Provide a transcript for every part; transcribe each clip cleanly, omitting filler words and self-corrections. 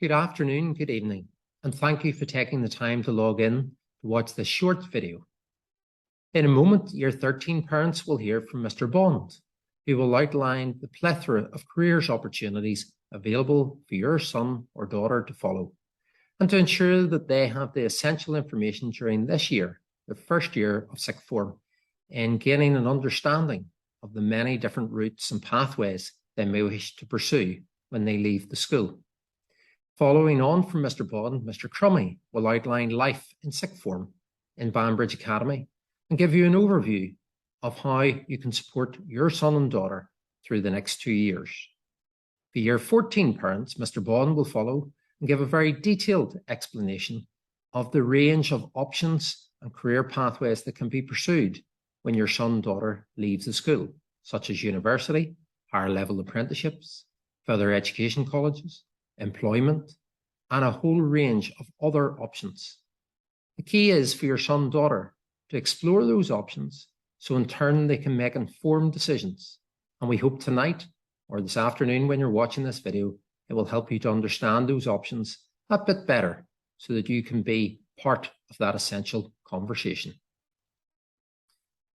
Good afternoon, good evening, and thank you for taking the time to log in to watch this short video. In a moment, Year 13 parents will hear from Mr. Bond, who will outline the plethora of careers opportunities available for your son or daughter to follow, and to ensure that they have the essential information during this year, the first year of sixth form, in gaining an understanding of the many different routes and pathways they may wish to pursue when they leave the school. Following on from Mr. Bond, Mr. Crummy will outline life in sixth form in Banbridge Academy and give you an overview of how you can support your son and daughter through the next 2 years. For Year 14 parents, Mr. Bond will follow and give a very detailed explanation of the range of options and career pathways that can be pursued when your son and daughter leaves the school, such as university, higher level apprenticeships, further education colleges, employment, and a whole range of other options. The key is for your son and daughter to explore those options so in turn they can make informed decisions. And we hope tonight or this afternoon when you're watching this video, it will help you to understand those options a bit better so that you can be part of that essential conversation.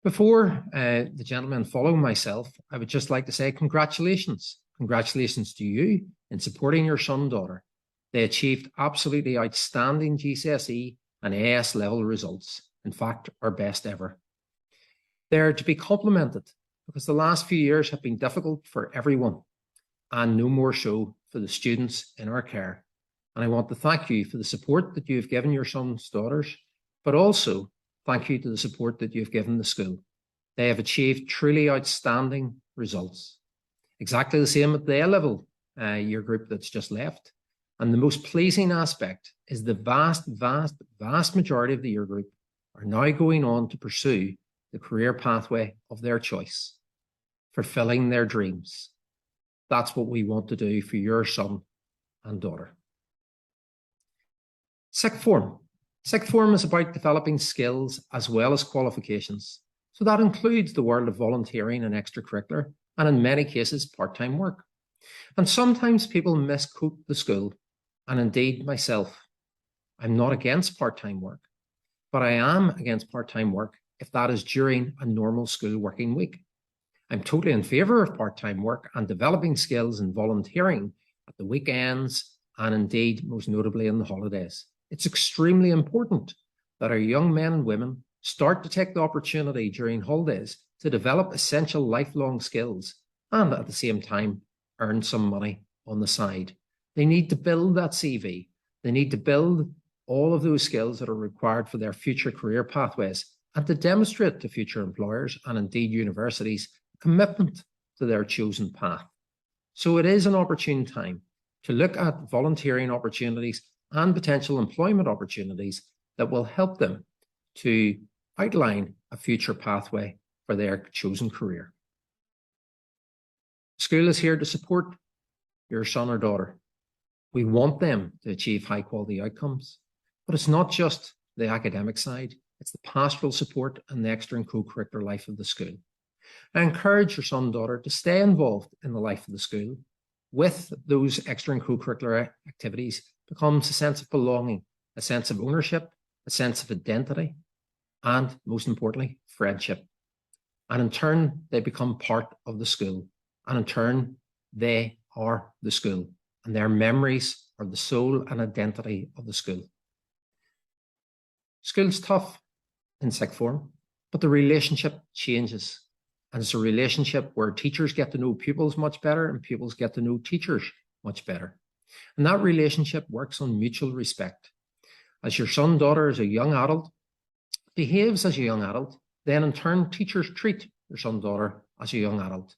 Before the gentlemen follow myself, I would just like to say congratulations. Congratulations to you in supporting your son and daughter. They achieved absolutely outstanding GCSE and AS level results. In fact, our best ever. They're to be complimented because the last few years have been difficult for everyone, and no more so for the students in our care. And I want to thank you for the support that you've given your sons and daughters, but also thank you to the support that you've given the school. They have achieved truly outstanding results. Exactly the same at the A-level year group that's just left. And the most pleasing aspect is the vast majority of the year group are now going on to pursue the career pathway of their choice, fulfilling their dreams. That's what we want to do for your son and daughter. Sixth form. Sixth form is about developing skills as well as qualifications. So that includes the world of volunteering and extracurricular, and in many cases, part-time work. And sometimes people misquote the school, and indeed myself. I'm not against part-time work, but I am against part-time work if that is during a normal school working week. I'm totally in favour of part-time work and developing skills and volunteering at the weekends and indeed most notably in the holidays. It's extremely important that our young men and women start to take the opportunity during holidays to develop essential lifelong skills and at the same time earn some money on the side. They need to build that CV. They need to build all of those skills that are required for their future career pathways and to demonstrate to future employers and indeed universities commitment to their chosen path. So it is an opportune time to look at volunteering opportunities and potential employment opportunities that will help them to outline a future pathway for their chosen career. School is here to support your son or daughter. We want them to achieve high quality outcomes, but it's not just the academic side, it's the pastoral support and the extra and co-curricular life of the school. I encourage your son and daughter to stay involved in the life of the school. With those extra and co-curricular activities becomes a sense of belonging, a sense of ownership, a sense of identity, and most importantly, friendship. And in turn, they become part of the school. And in turn, they are the school. And their memories are the soul and identity of the school. School's tough in sixth form, but the relationship changes. And it's a relationship where teachers get to know pupils much better and pupils get to know teachers much better. And that relationship works on mutual respect. As your son, daughter is a young adult, behaves as a young adult, then in turn, teachers treat your son, daughter as a young adult.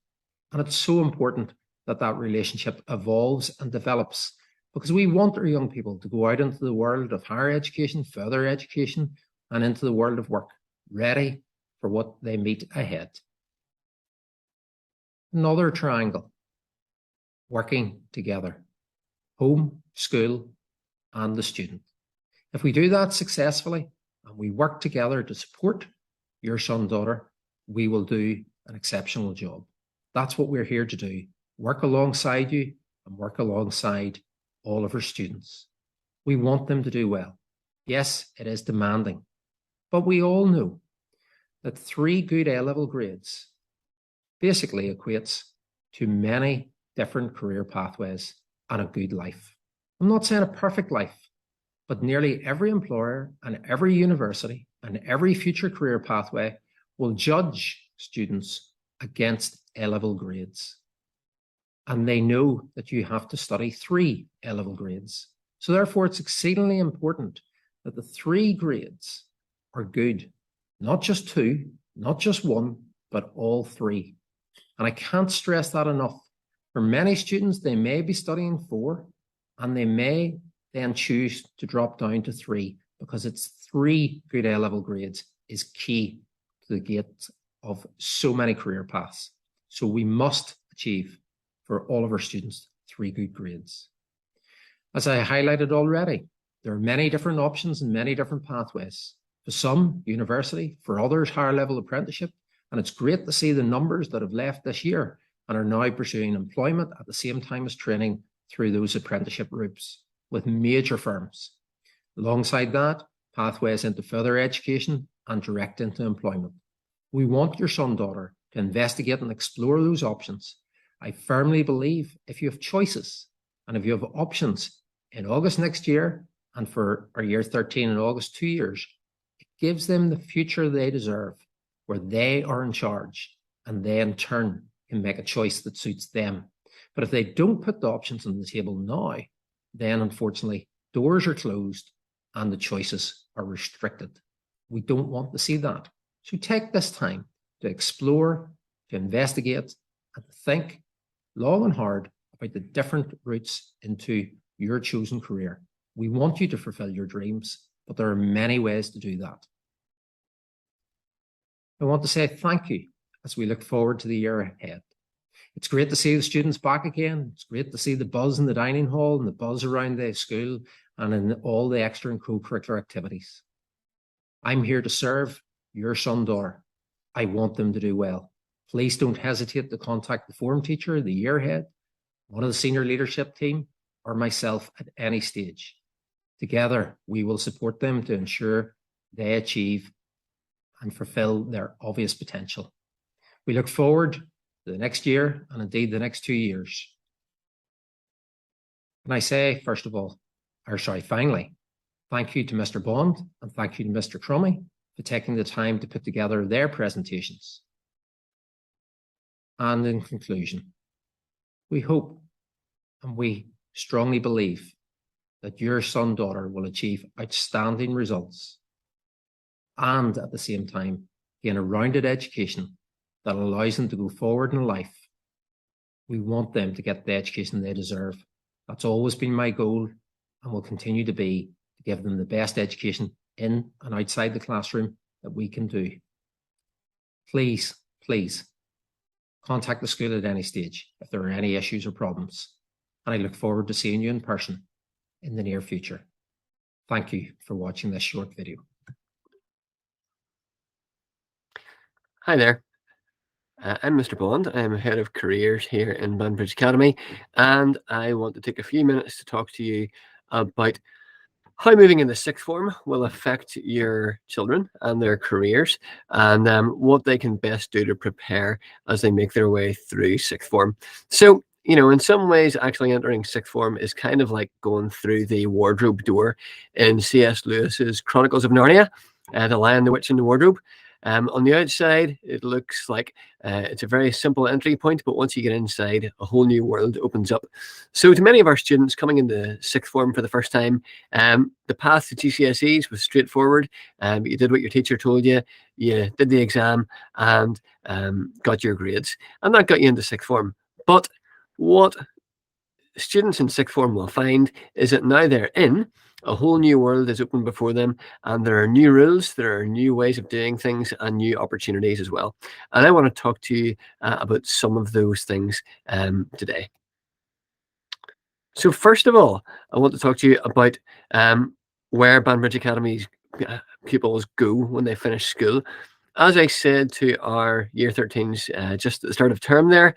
And it's so important that that relationship evolves and develops because we want our young people to go out into the world of higher education, further education, and into the world of work, ready for what they meet ahead. Another triangle, working together, home, school, and the student. If we do that successfully and we work together to support your son, daughter, we will do an exceptional job. That's what we're here to do. Work alongside you and work alongside all of our students. We want them to do well. Yes, it is demanding, but we all know that 3 good A-level grades basically equates to many different career pathways and a good life. I'm not saying a perfect life, but nearly every employer and every university and every future career pathway will judge students against A-level grades. And they know that you have to study 3 A-level grades. So therefore, it's exceedingly important that the 3 grades are good, not just 2, not just 1, but all 3. And I can't stress that enough. For many students, they may be studying 4, and they may then choose to drop down to 3, because it's 3 good A-level grades is key to the gate of so many career paths. So we must achieve for all of our students 3 good grades. As I highlighted already, there are many different options and many different pathways. For some, university, for others, higher level apprenticeship. And it's great to see the numbers that have left this year and are now pursuing employment at the same time as training through those apprenticeship routes with major firms. Alongside that, pathways into further education and direct into employment. We want your son, daughter to investigate and explore those options. I firmly believe if you have choices and if you have options in August next year and for our year 13 in August 2 years, it gives them the future they deserve, where they are in charge and they in turn can make a choice that suits them. But if they don't put the options on the table now, then unfortunately doors are closed and the choices are restricted. We don't want to see that. So take this time to explore, to investigate, and to think long and hard about the different routes into your chosen career. We want you to fulfill your dreams, but there are many ways to do that. I want to say thank you as we look forward to the year ahead. It's great to see the students back again. It's great to see the buzz in the dining hall and the buzz around the school and in all the extra and co-curricular activities. I'm here to serve your son, daughter. I want them to do well. Please don't hesitate to contact the form teacher, the year head, one of the senior leadership team, or myself at any stage. Together, we will support them to ensure they achieve and fulfill their obvious potential. We look forward to the next year and indeed the next 2 years. And I say, finally, thank you to Mr. Bond and thank you to Mr. Crummy for taking the time to put together their presentations. And in conclusion, we hope and we strongly believe that your son, daughter will achieve outstanding results and at the same time gain a rounded education that allows them to go forward in life. We want them to get the education they deserve. That's always been my goal and will continue to be, to give them the best education in and outside the classroom that we can do. Please, please contact the school at any stage if there are any issues or problems. And I look forward to seeing you in person in the near future. Thank you for watching this short video. Hi there. I'm Mr. Bond. I'm Head of Careers here in Banbridge Academy, and I want to take a few minutes to talk to you about how moving into sixth form will affect your children and their careers, and what they can best do to prepare as they make their way through sixth form. So, in some ways, actually entering sixth form is kind of like going through the wardrobe door in C.S. Lewis's Chronicles of Narnia, The Lion, the Witch, and the Wardrobe. On the outside, it looks like it's a very simple entry point, but once you get inside, a whole new world opens up. So to many of our students coming into sixth form for the first time, the path to GCSEs was straightforward. You did what your teacher told you, you did the exam, and got your grades. And that got you into sixth form. But what students in sixth form will find is that now they're in, a whole new world is open before them, and there are new rules, there are new ways of doing things, and new opportunities as well. And I want to talk to you about some of those things today. So first of all, I want to talk to you about where Banbridge Academy's pupils go when they finish school. As I said to our Year 13s just at the start of term there,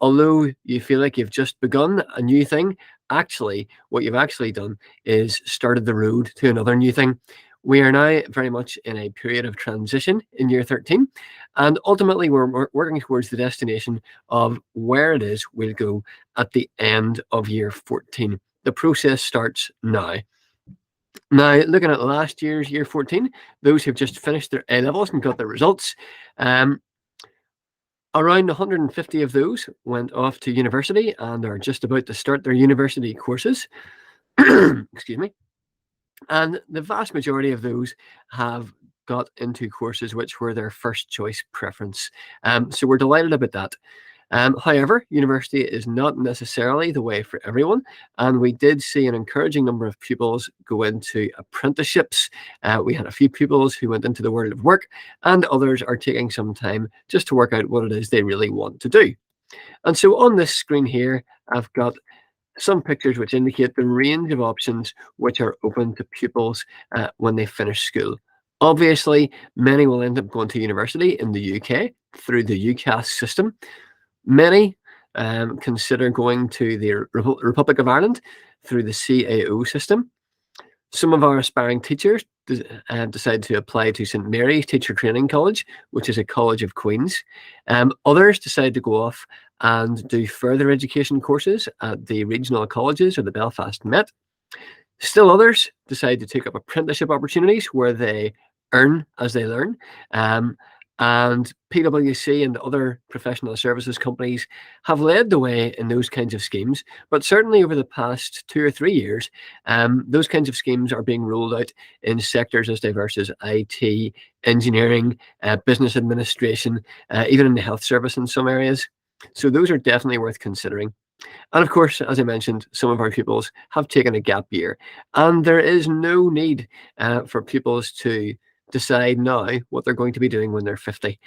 although you feel like you've just begun a new thing, actually, what you've actually done is started the road to another new thing. We are now very much in a period of transition in year 13, and ultimately we're working towards the destination of where it is we'll go at the end of year 14. The process starts now. Now, looking at last year's year 14, those who've just finished their A-levels and got their results, around 150 of those went off to university and are just about to start their university courses. Excuse me. And the vast majority of those have got into courses which were their first choice preference. So we're delighted about that. However, university is not necessarily the way for everyone, and we did see an encouraging number of pupils go into apprenticeships. We had a few pupils who went into the world of work, and others are taking some time just to work out what it is they really want to do. And so on this screen here, I've got some pictures which indicate the range of options which are open to pupils when they finish school. Obviously, many will end up going to university in the UK through the UCAS system. Many consider going to the Republic of Ireland through the CAO system. Some of our aspiring teachers decide to apply to St Mary's Teacher Training College, which is a college of Queens. Others decide to go off and do further education courses at the regional colleges or the Belfast Met. Still others decide to take up apprenticeship opportunities where they earn as they learn. And PwC and other professional services companies have led the way in those kinds of schemes. But certainly over the past 2 or 3 years, those kinds of schemes are being rolled out in sectors as diverse as IT, engineering, business administration, even in the health service in some areas. So those are definitely worth considering. And of course, as I mentioned, some of our pupils have taken a gap year, and there is no need for pupils to decide now what they're going to be doing when they're 50.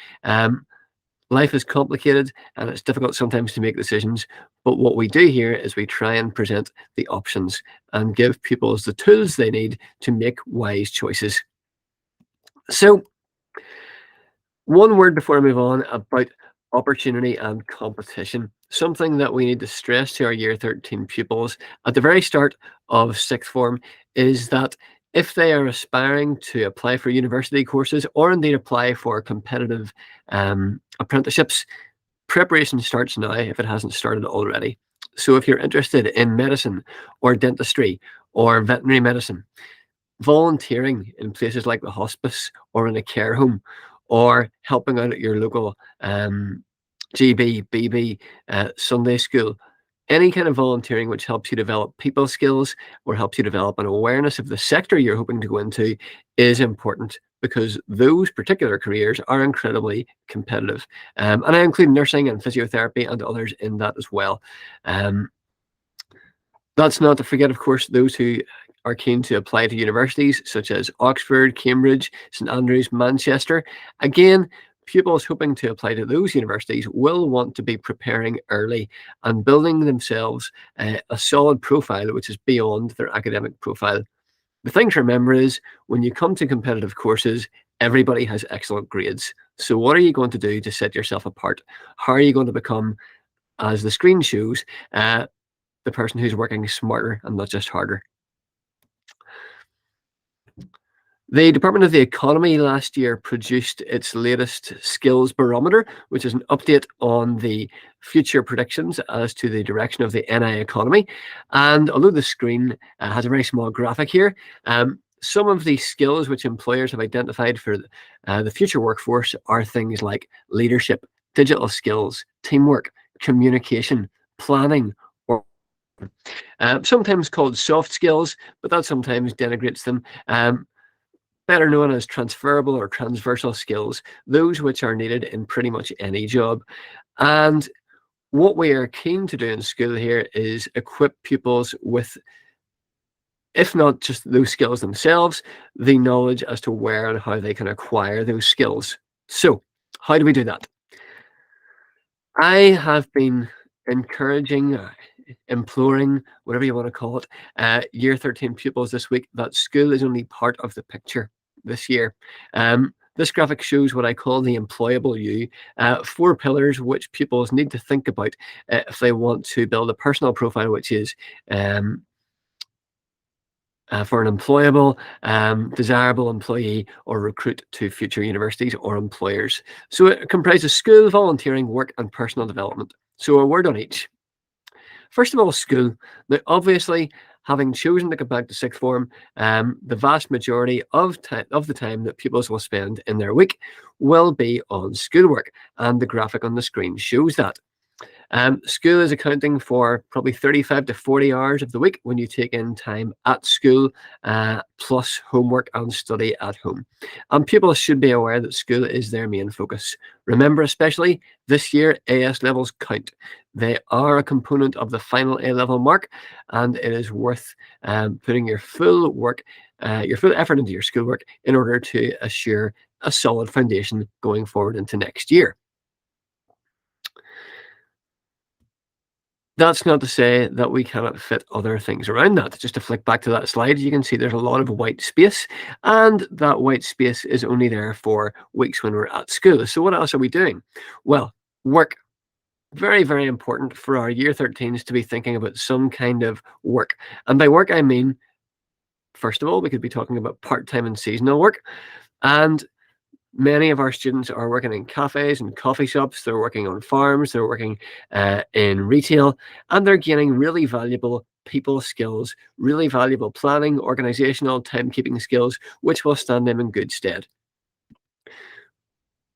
Life is complicated and it's difficult sometimes to make decisions, but what we do here is we try and present the options and give pupils the tools they need to make wise choices. So, one word before I move on about opportunity and competition. Something that we need to stress to our year 13 pupils at the very start of sixth form is that if they are aspiring to apply for university courses or indeed apply for competitive apprenticeships, preparation starts now if it hasn't started already. So if you're interested in medicine or dentistry or veterinary medicine, volunteering in places like the hospice or in a care home, or helping out at your local GB, BB, Sunday school, any kind of volunteering which helps you develop people skills or helps you develop an awareness of the sector you're hoping to go into is important, because those particular careers are incredibly competitive. And I include nursing and physiotherapy and others in that as well. That's not to forget, of course, those who are keen to apply to universities such as Oxford, Cambridge, St Andrews, Manchester. Again, pupils hoping to apply to those universities will want to be preparing early and building themselves a solid profile which is beyond their academic profile. The thing to remember is when you come to competitive courses, everybody has excellent grades. So what are you going to do to set yourself apart? How are you going to become, as the screen shows, the person who's working smarter and not just harder? The Department of the Economy last year produced its latest skills barometer, which is an update on the future predictions as to the direction of the NI economy. And although the screen has a very small graphic here, some of the skills which employers have identified for the future workforce are things like leadership, digital skills, teamwork, communication, planning, or sometimes called soft skills, but that sometimes denigrates them. Better known as transferable or transversal skills, those which are needed in pretty much any job. And what we are keen to do in school here is equip pupils with, if not just those skills themselves, the knowledge as to where and how they can acquire those skills. So, how do we do that? I have been encouraging, imploring, whatever you want to call it, year 13 pupils this week that school is only part of the picture this year. This graphic shows what I call the employable you, 4 pillars which pupils need to think about if they want to build a personal profile which is for an employable, desirable employee or recruit to future universities or employers. So it comprises school, volunteering, work, and personal development. So a word on each. First of all, school. Now, obviously, having chosen to go back to sixth form, the vast majority of the time that pupils will spend in their week will be on schoolwork, and the graphic on the screen shows that. School is accounting for probably 35 to 40 hours of the week when you take in time at school, plus homework and study at home. And pupils should be aware that school is their main focus. Remember, especially this year, AS levels count. They are a component of the final A level mark, and it is worth putting your full effort into your schoolwork in order to assure a solid foundation going forward into next year. That's not to say that we cannot fit other things around that. Just to flick back to that slide, you can see there's a lot of white space, and that white space is only there for weeks when we're at school. So what else are we doing? Well, work. Very, very important for our year 13s to be thinking about some kind of work. And by work, I mean, first of all, we could be talking about part-time and seasonal work. And many of our students are working in cafes and coffee shops, they're working on farms, they're working in retail, and they're gaining really valuable people skills, really valuable planning, organizational, timekeeping skills, which will stand them in good stead.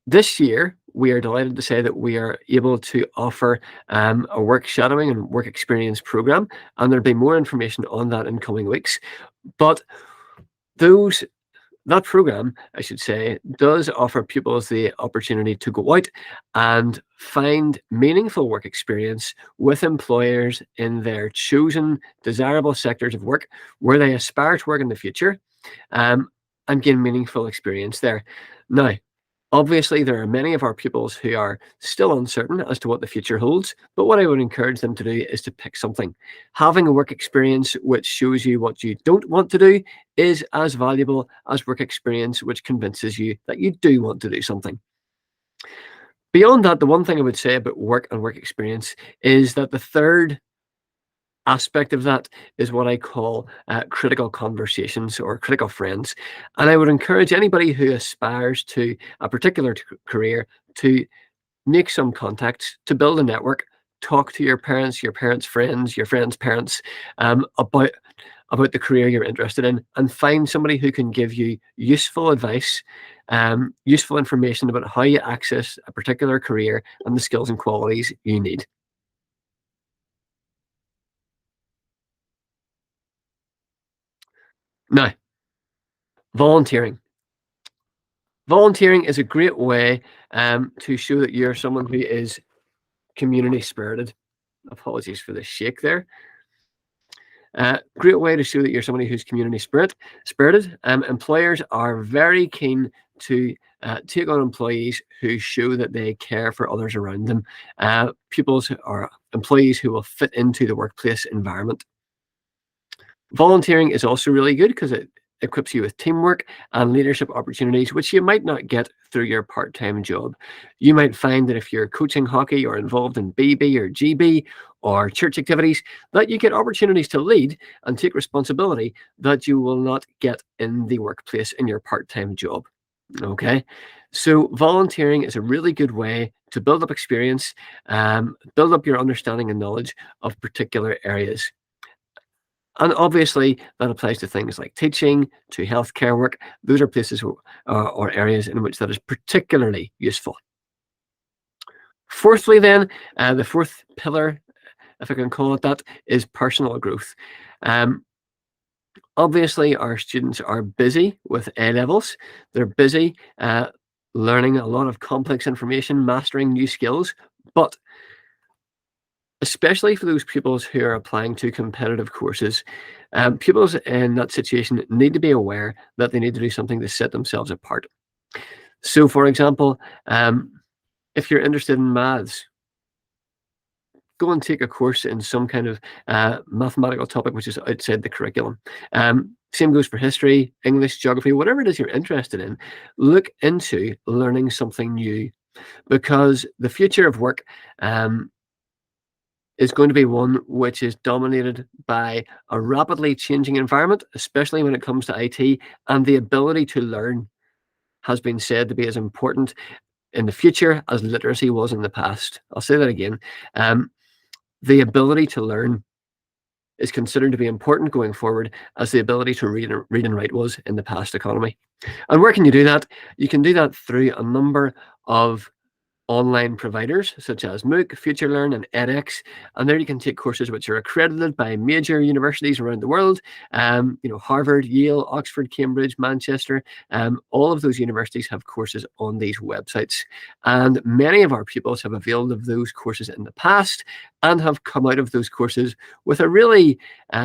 This year, we are delighted to say that we are able to offer a work shadowing and work experience program, and there'll be more information on that in coming weeks. But that program, I should say, does offer pupils the opportunity to go out and find meaningful work experience with employers in their chosen desirable sectors of work where they aspire to work in the future, and gain meaningful experience there. Now, obviously, there are many of our pupils who are still uncertain as to what the future holds, but what I would encourage them to do is to pick something. Having a work experience which shows you what you don't want to do is as valuable as work experience which convinces you that you do want to do something. Beyond that, the one thing I would say about work and work experience is that the third aspect of that is what I call critical conversations or critical friends. And I would encourage anybody who aspires to a particular career to make some contacts, to build a network, talk to your parents' friends, your friends' parents about the career you're interested in, and find somebody who can give you useful advice, useful information about how you access a particular career and the skills and qualities you need. Now, volunteering. Volunteering is a great way to show that you're someone who is community spirited. Apologies for the shake there. Great way to show that you're somebody who's community spirited. Employers are very keen to take on employees who show that they care for others around them. Pupils or employees who will fit into the workplace environment. Volunteering is also really good because it equips you with teamwork and leadership opportunities, which you might not get through your part-time job. You might find that if you're coaching hockey or involved in BB or GB or church activities, that you get opportunities to lead and take responsibility that you will not get in the workplace in your part-time job. Okay, so volunteering is a really good way to build up experience, build up your understanding and knowledge of particular areas. And obviously, that applies to things like teaching, to healthcare work. Those are places or areas in which that is particularly useful. Fourthly, then, the fourth pillar, if I can call it that, is personal growth. Obviously, our students are busy with A levels. They're busy learning a lot of complex information, mastering new skills, but especially for those pupils who are applying to competitive courses, pupils in that situation need to be aware that they need to do something to set themselves apart. So, for example, if you're interested in maths, go and take a course in some kind of mathematical topic which is outside the curriculum. Same goes for history, English, geography, whatever it is you're interested in. Look into learning something new, because the future of work is going to be one which is dominated by a rapidly changing environment, especially when it comes to IT, and the ability to learn has been said to be as important in the future as literacy was in the past. I'll say that again. The ability to learn is considered to be important going forward as the ability to read and write was in the past economy. And where can you do that? You can do that through a number of online providers such as MOOC, FutureLearn, and edX, and there you can take courses which are accredited by major universities around the world. Harvard, Yale, Oxford, Cambridge, Manchester. All of those universities have courses on these websites, and many of our pupils have availed of those courses in the past and have come out of those courses with a really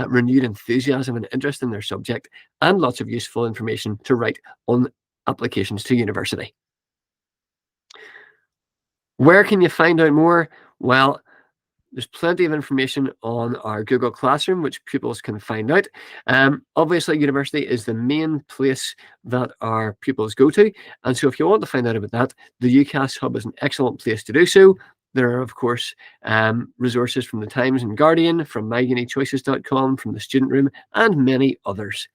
renewed enthusiasm and interest in their subject, and lots of useful information to write on applications to university. Where can you find out more? Well, there's plenty of information on our Google Classroom, which pupils can find out. Obviously, university is the main place that our pupils go to. And so if you want to find out about that, the UCAS Hub is an excellent place to do so. There are, of course, resources from the Times and Guardian, from myunichoices.com, from the Student Room, and many others.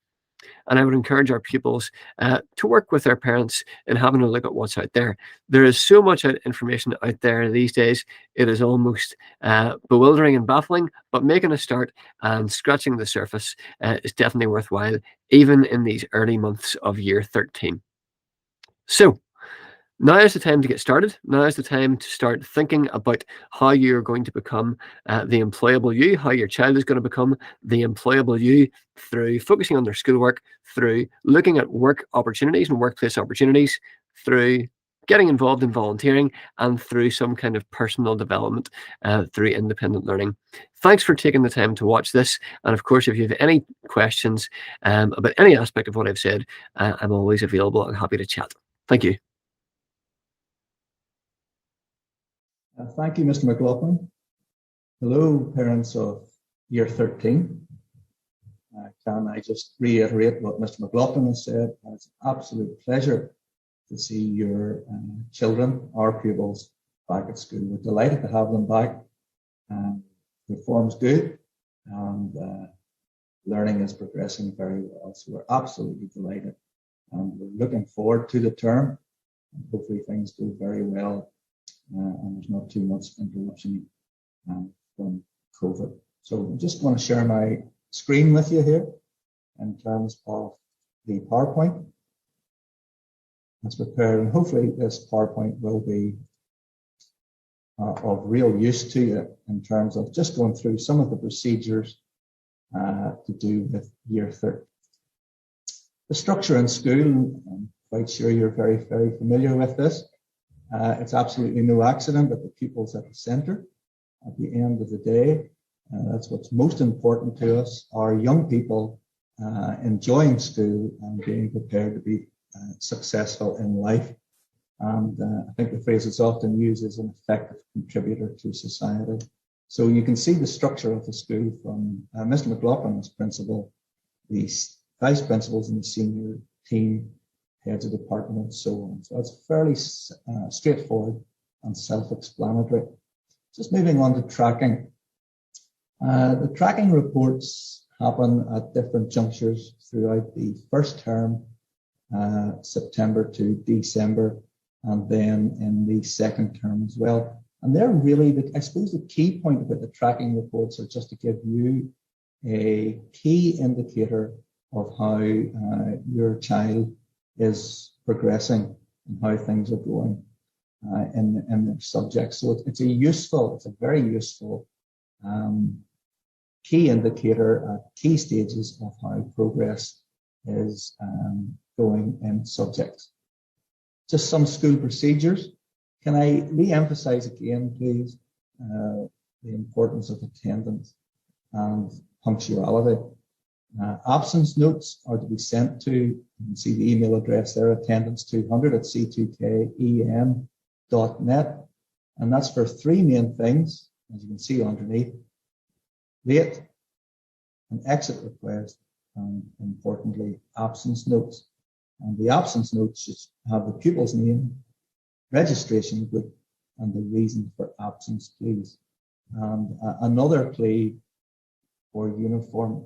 And I would encourage our pupils to work with their parents in having a look at what's out there. There is so much information out there these days, it is almost bewildering and baffling, but making a start and scratching the surface is definitely worthwhile, even in these early months of year 13. So, now is the time to get started. Now is the time to start thinking about how you're going to become the employable you, how your child is going to become the employable you through focusing on their schoolwork, through looking at work opportunities and workplace opportunities, through getting involved in volunteering, and through some kind of personal development through independent learning. Thanks for taking the time to watch this. And of course, if you have any questions about any aspect of what I've said, I'm always available and happy to chat. Thank you. Thank you, Mr. McLaughlin. Hello, parents of year 13. Can I just reiterate what Mr. McLaughlin has said? It's an absolute pleasure to see your children, our pupils, back at school. We're delighted to have them back. The form's good, and learning is progressing very well. So we're absolutely delighted, and we're looking forward to the term. And hopefully things go very well. And there's not too much interruption from COVID. So I just want to share my screen with you here in terms of the PowerPoint that's prepared. And hopefully this PowerPoint will be of real use to you in terms of just going through some of the procedures to do with year 13. The structure in school, I'm quite sure you're very, very familiar with this. It's absolutely no accident that the pupils at the centre. At the end of the day, that's what's most important to us, are young people enjoying school and being prepared to be successful in life. And I think the phrase that's often used is an effective contributor to society. So you can see the structure of the school from Mr. McLaughlin as principal, the vice principals and the senior team, heads of department, and so on. So it's fairly straightforward and self-explanatory. Just moving on to tracking. The tracking reports happen at different junctures throughout the first term, September to December, and then in the second term as well. And they're really, I suppose the key point about the tracking reports are just to give you a key indicator of how your child is progressing and how things are going in their subjects. So it's a very useful key indicator at key stages of how progress is going in subjects. Just some school procedures. Can I re-emphasize again, please, the importance of attendance and punctuality. Absence notes are to be sent to, you can see the email address there, attendance200@c2kem.net. And that's for three main things, as you can see underneath: late, an exit request, and importantly, absence notes. And the absence notes should have the pupil's name, registration group, and the reason for absence, please. And another plea for uniform,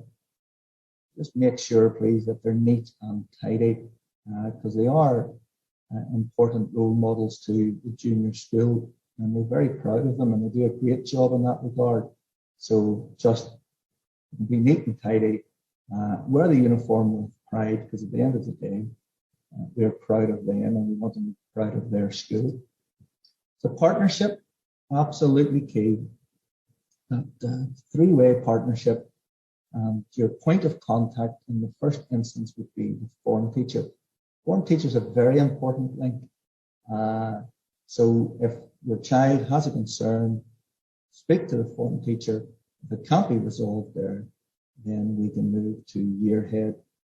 just make sure, please, that they're neat and tidy, because they are important role models to the junior school, and we're very proud of them, and they do a great job in that regard. So just be neat and tidy, wear the uniform with pride, because at the end of the day, we're proud of them and we want them to be proud of their school. So partnership, absolutely key. That three-way partnership, and your point of contact in the first instance would be the form teacher. Form teacher is a very important link. So if your child has a concern, speak to the form teacher. If it can't be resolved there, then we can move to year head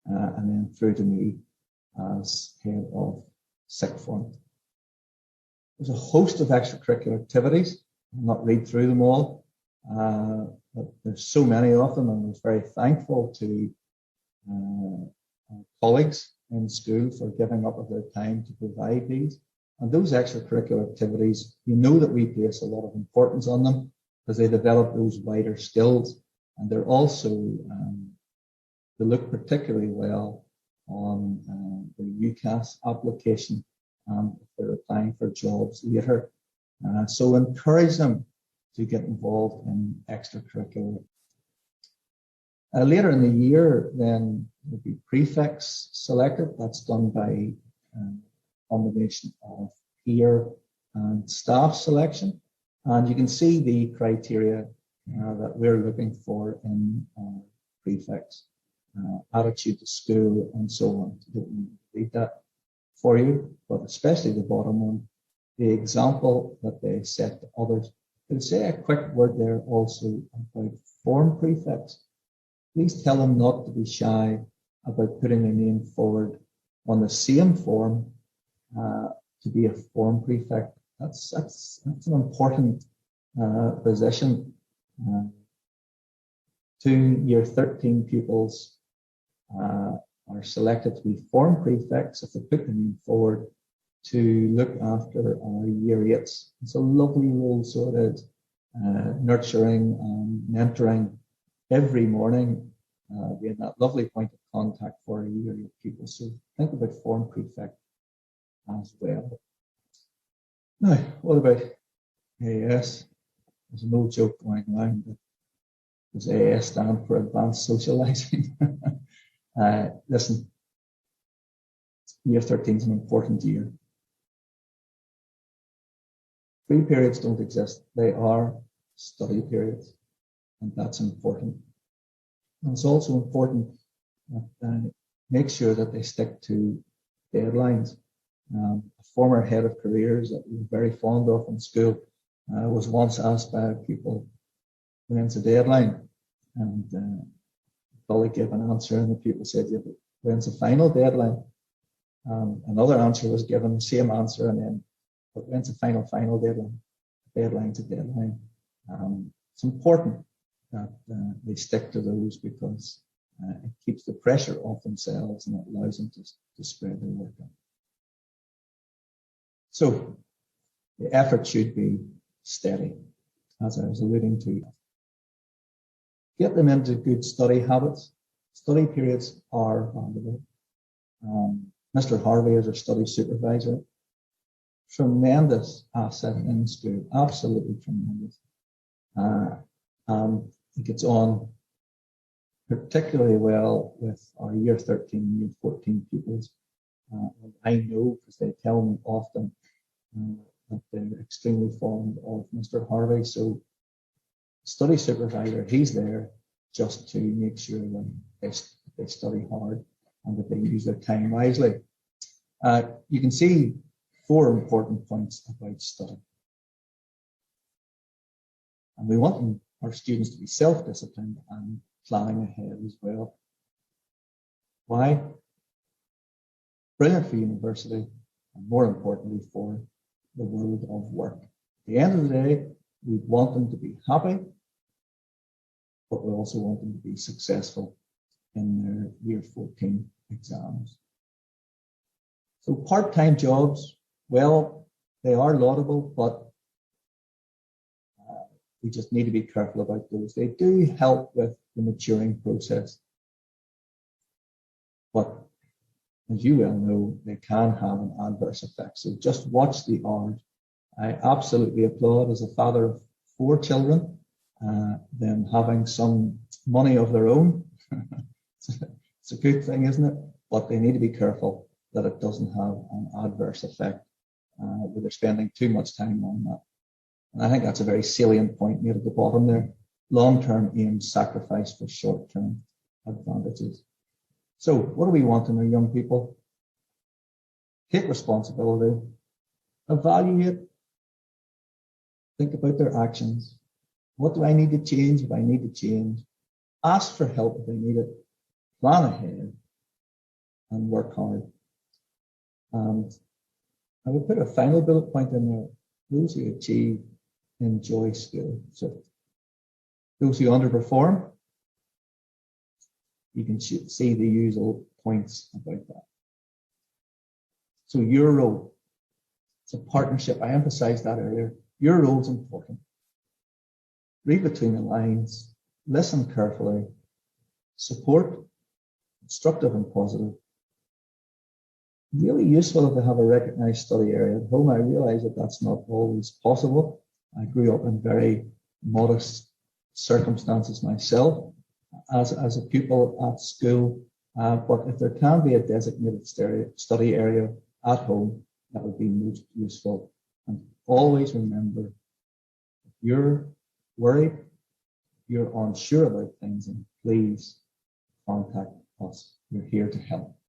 and then through to me as head of sixth form. There's a host of extracurricular activities. I'll not read through them all, but there's so many of them, and we're very thankful to our colleagues in school for giving up of their time to provide these. And those extracurricular activities, you know that we place a lot of importance on them because they develop those wider skills, and they're also, they look particularly well on the UCAS application if they're applying for jobs later. So encourage them to get involved in extracurricular. Later in the year, then there'll be prefects selected. That's done by combination of peer and staff selection. And you can see the criteria that we're looking for in prefects. Attitude to school and so on. I don't need to read that for you, but especially the bottom one, the example that they set to others. I'll say a quick word there also about form prefects. Please tell them not to be shy about putting their name forward on the same form to be a form prefect. That's an important position. 2 year 13 pupils are selected to be form prefects if they put their name forward to look after our year 8s. It's a lovely role, so it is, nurturing and mentoring every morning, being that lovely point of contact for our year 8 pupils. So think about form prefect as well. Now, what about AS? There's an old joke going around that does AS stand for advanced socializing? Listen, year 13 is an important year. Free periods don't exist. They are study periods, and that's important. And it's also important that make sure that they stick to deadlines. A former head of careers that we were very fond of in school was once asked by a pupil, when's the deadline? And the colleague gave an answer, and the pupil said, yeah, but when's the final deadline? Another answer was given, the same answer, and then, but when's the final deadline? Deadline's a deadline. It's important that they stick to those because it keeps the pressure off themselves and it allows them to spread their work out. So the effort should be steady, as I was alluding to. Get them into good study habits. Study periods are valuable. Mr. Harvey is our study supervisor. Tremendous asset in school, absolutely tremendous. He gets on particularly well with our year 13 and year 14 pupils. I know because they tell me often that they're extremely fond of Mr. Harvey. So study supervisor, he's there just to make sure that they study hard and that they use their time wisely. You can see 4 important points about study. And we want our students to be self-disciplined and planning ahead as well. Why? Brilliant for university, and more importantly for the world of work. At the end of the day, we want them to be happy, but we also want them to be successful in their year 14 exams. So part-time jobs, well, they are laudable, but we just need to be careful about those. They do help with the maturing process, but as you well know, they can have an adverse effect. So just watch the hours. I absolutely applaud, as a father of 4 children, them having some money of their own. It's a good thing, isn't it? But they need to be careful that it doesn't have an adverse effect where they're spending too much time on that. And I think that's a very salient point near at the bottom there. Long-term aims sacrificed for short-term advantages. So what do we want in our young people? Take responsibility, evaluate, think about their actions. What do I need to change if I need to change? Ask for help if I need it. Plan ahead and work hard. And I would put a final bullet point in there. Those who achieve enjoy school. So those who underperform, you can see the usual points about that. So your role, it's a partnership. I emphasized that earlier. Your role is important. Read between the lines, listen carefully, support, constructive and positive. Really useful if they have a recognized study area at home. I realize that that's not always possible. I grew up in very modest circumstances myself as a pupil at school. But if there can be a designated study area at home, that would be most useful. And always remember, if you're worried, you're unsure about things, and please contact us. We're here to help.